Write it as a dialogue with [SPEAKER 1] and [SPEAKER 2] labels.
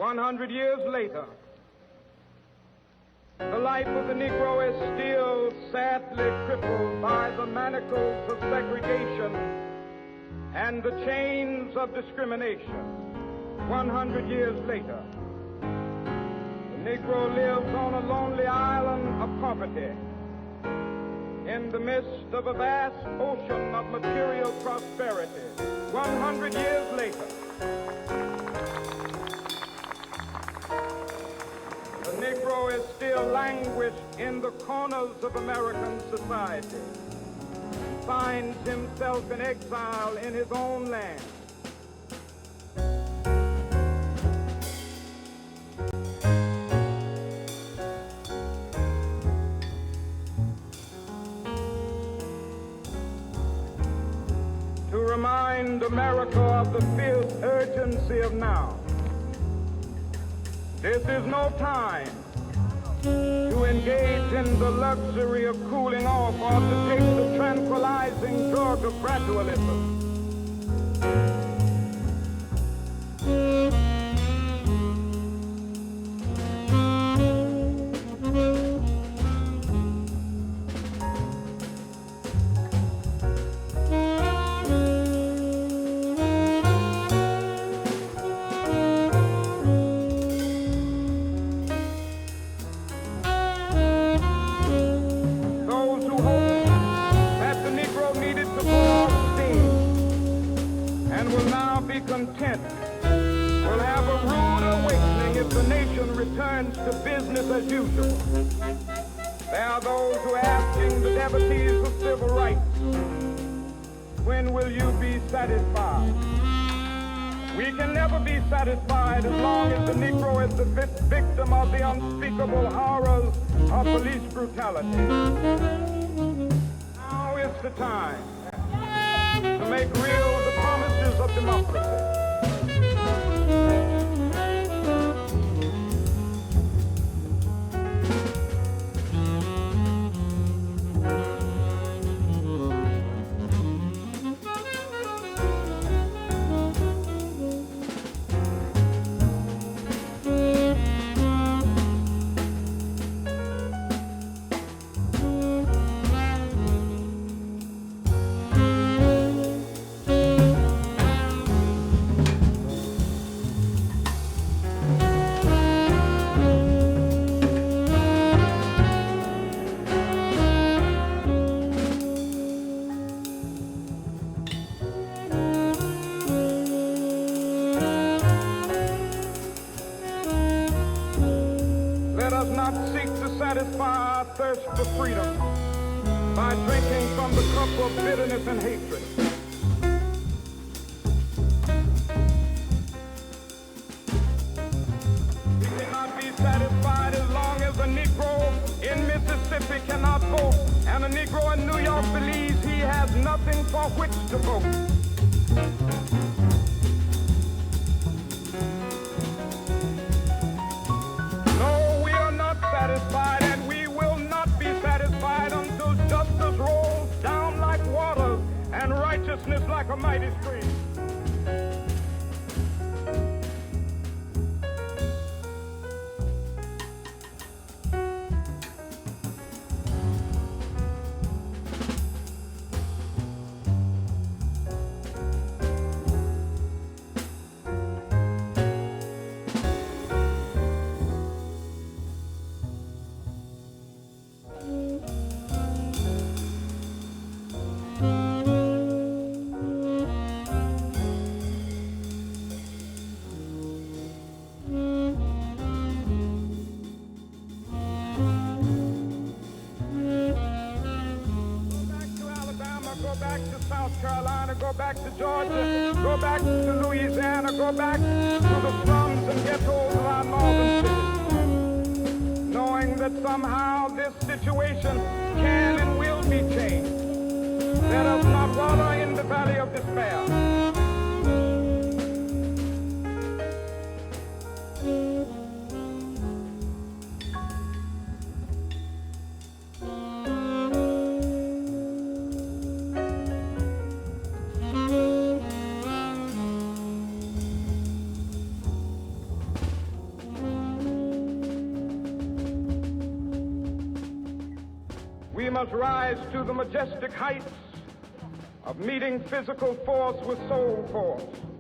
[SPEAKER 1] 100 years later, the life of the Negro is still sadly crippled by the manacles of segregation and the chains of discrimination. 100 years later, the Negro lives on a lonely island of poverty in the midst of a vast ocean of material prosperity. 100 years later, the Negro is still languished in the corners of American society and finds himself in exile in his own land. To remind America of the fierce urgency of now. This is no time to engage in the luxury of cooling off or to take the tranquilizing drug of gradualism. Content will have a rude awakening if the nation returns to business as usual. There are those who are asking the devotees of civil rights, when will you be satisfied? We can never be satisfied as long as the Negro is the victim of the unspeakable horrors of police brutality. Now is the time to make real the promises of democracy. Satisfy our thirst for freedom by drinking from the cup of bitterness and hatred. We cannot be satisfied as long as a Negro in Mississippi cannot vote and a Negro in New York believes he has nothing for which to vote. Satisfied, and we will not be satisfied until justice rolls down like water and righteousness like a mighty stream. Go back to Georgia, go back to Louisiana, go back to the slums and ghettos of our northern cities, knowing that somehow this situation can and will be changed. Let us not wallow in the valley of despair. We must rise to the majestic heights of meeting physical force with soul force.